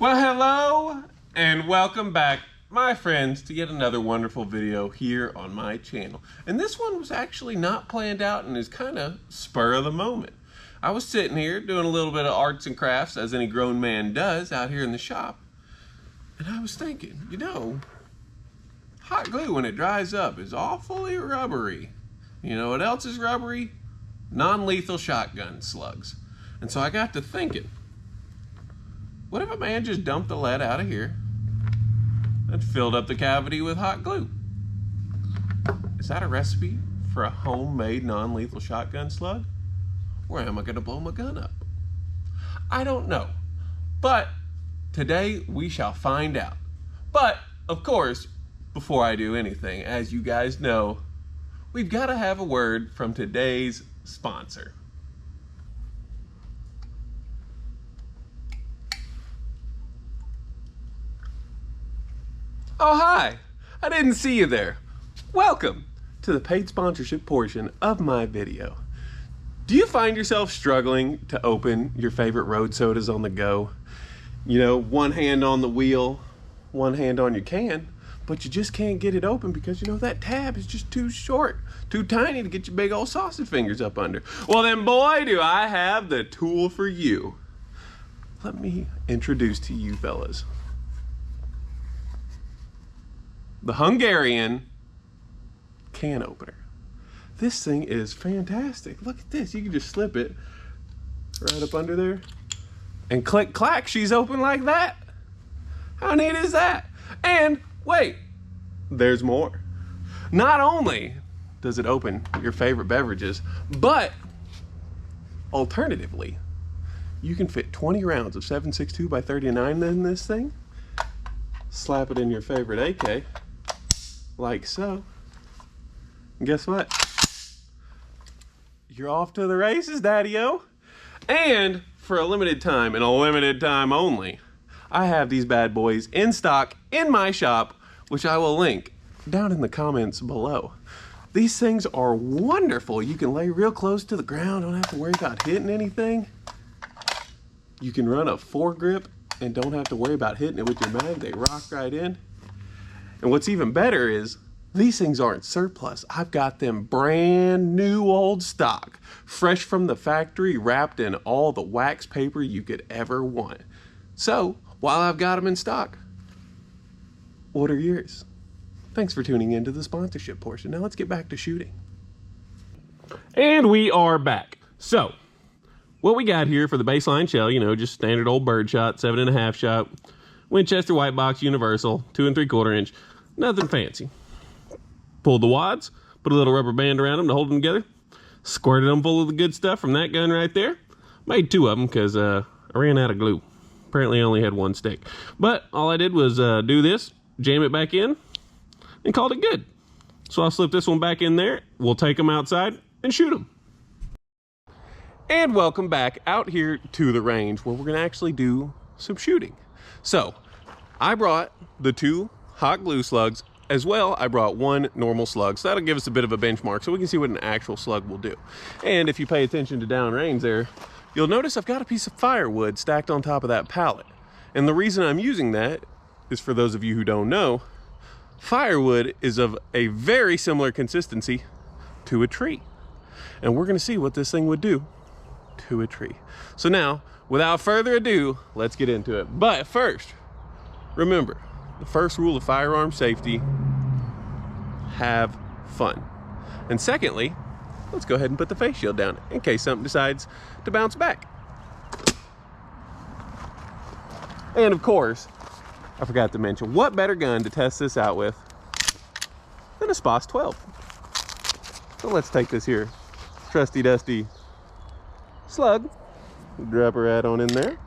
Well, hello and welcome back, my friends, to yet another wonderful video here on my channel. And this one was actually not planned out and is kind of spur of the moment. I was sitting here doing a little bit of arts and crafts, as any grown man does out here in the shop, and I was thinking, you know, hot glue when it dries up is awfully rubbery. You know what else is rubbery? Non-lethal shotgun slugs. And so I got to thinking, what if a man just dumped the lead out of here and filled up the cavity with hot glue? Is that a recipe for a homemade non-lethal shotgun slug? Or am I gonna blow my gun up? I don't know, but today we shall find out. But of course, before I do anything, as you guys know, we've gotta have a word from today's sponsor. Oh, hi! I didn't see you there. Welcome to the paid sponsorship portion of my video. Do you find yourself struggling to open your favorite road sodas on the go? You know, one hand on the wheel, one hand on your can, but you just can't get it open because, you know, that tab is just too short, too tiny to get your big old sausage fingers up under. Well then, boy, do I have the tool for you. Let me introduce to you fellas the Hungarian can opener. This thing is fantastic. Look at this. You can just slip it right up under there and click clack, she's open like that. How neat is that? And wait, there's more. Not only does it open your favorite beverages, but alternatively, you can fit 20 rounds of 7.62 by 39 in this thing, slap it in your favorite AK, like so. And guess what? You're off to the races, daddy-o. And for a limited time, and a limited time only, I have these bad boys in stock in my shop, which I will link down in the comments below. These things are wonderful. You can lay real close to the ground, don't have to worry about hitting anything. You can run a foregrip and don't have to worry about hitting it with your mag. They rock right in. And what's even better is these things aren't surplus. I've got them brand new old stock, fresh from the factory, wrapped in all the wax paper you could ever want. So while I've got them in stock, order yours. Thanks for tuning into the sponsorship portion. Now let's get back to shooting. And we are back. So what we got here for the baseline shell, you know, just standard old bird shot, 7.5 shot, Winchester white box universal, 2 3/4 inch, nothing fancy. Pulled the wads, put a little rubber band around them to hold them together, squirted them full of the good stuff from that gun right there. Made 2 of them because I ran out of glue. Apparently I only had 1 stick. But all I did was do this, jam it back in, and called it good. So I'll slip this one back in there, we'll take them outside and shoot them. And welcome back out here to the range where we're gonna actually do some shooting. So I brought the 2 hot glue slugs, as well I brought 1 normal slug. So that'll give us a bit of a benchmark so we can see what an actual slug will do. And if you pay attention to downrange there, you'll notice I've got a piece of firewood stacked on top of that pallet. And the reason I'm using that is, for those of you who don't know, firewood is of a very similar consistency to a tree. And we're gonna see what this thing would do to a tree. So now, without further ado, let's get into it. But first, remember, the first rule of firearm safety: have fun. And secondly, let's go ahead and put the face shield down in case something decides to bounce back. And of course, I forgot to mention, what better gun to test this out with than a SPOS 12. So let's take this here trusty dusty slug, drop her right on in there,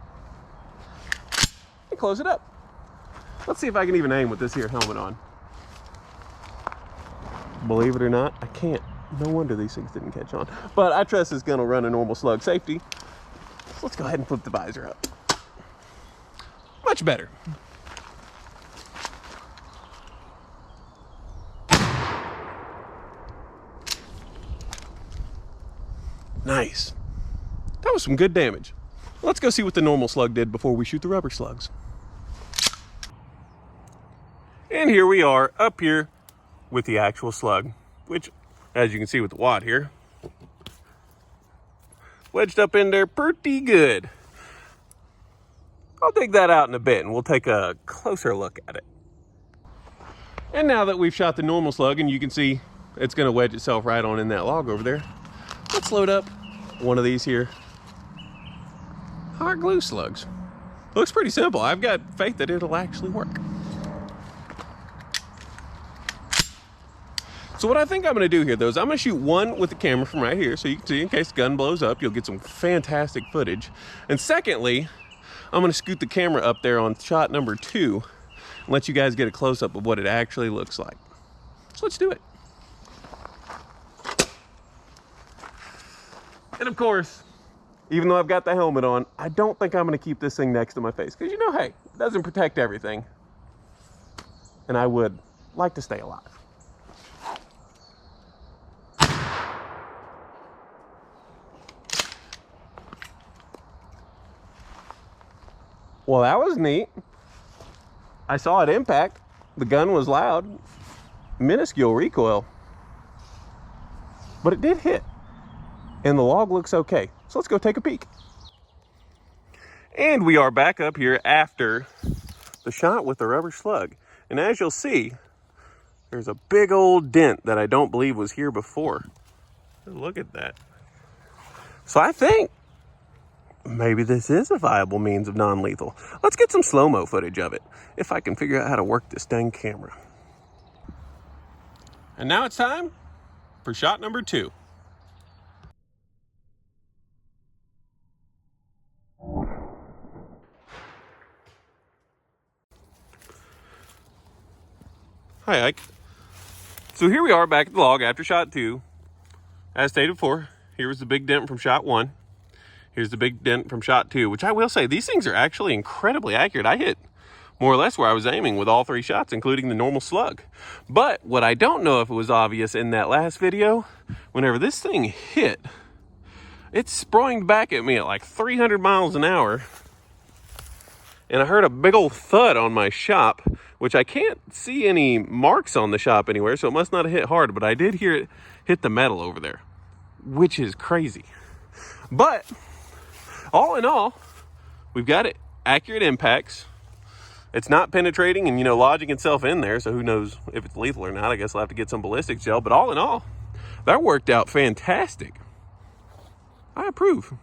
and close it up. Let's see if I can even aim with this here helmet on. Believe it or not, I can't. No wonder these things didn't catch on. But I trust this gun will run a normal slug safety. So let's go ahead and flip the visor up. Much better. Nice. That was some good damage. Let's go see what the normal slug did before we shoot the rubber slugs. And here we are up here with the actual slug, which, as you can see with the wad here, wedged up in there pretty good. I'll dig that out in a bit and we'll take a closer look at it. And now that we've shot the normal slug and you can see it's gonna wedge itself right on in that log over there, let's load up one of these here hot glue slugs. Looks pretty simple. I've got faith that it'll actually work. So what I think I'm gonna do here though is I'm gonna shoot one with the camera from right here so you can see in case the gun blows up, you'll get some fantastic footage. And secondly, I'm gonna scoot the camera up there on shot number 2 and let you guys get a close-up of what it actually looks like. So let's do it. And of course, even though I've got the helmet on, I don't think I'm gonna keep this thing next to my face because, you know, hey, it doesn't protect everything. And I would like to stay alive. Well, that was neat. I saw it impact. The gun was loud, minuscule recoil, but it did hit. And the log looks okay. So let's go take a peek. And we are back up here after the shot with the rubber slug. And as you'll see, there's a big old dent that I don't believe was here before. Look at that. So I think maybe this is a viable means of non-lethal. Let's get some slow-mo footage of it, if I can figure out how to work this dang camera. And now it's time for shot number 2. Hi, Ike. So here we are back at the log after shot 2. As stated before, here was the big dent from shot 1. Here's the big dent from shot 2, which I will say, these things are actually incredibly accurate. I hit more or less where I was aiming with all 3 shots, including the normal slug. But what I don't know if it was obvious in that last video, whenever this thing hit, it sprung back at me at like 300 miles an hour. And I heard a big old thud on my shop, which I can't see any marks on the shop anywhere, so it must not have hit hard, but I did hear it hit the metal over there, which is crazy. But all in all, we've got it accurate impacts. It's not penetrating and, you know, lodging itself in there, so who knows if it's lethal or not. I guess I'll have to get some ballistics gel, but all in all, that worked out fantastic. I approve.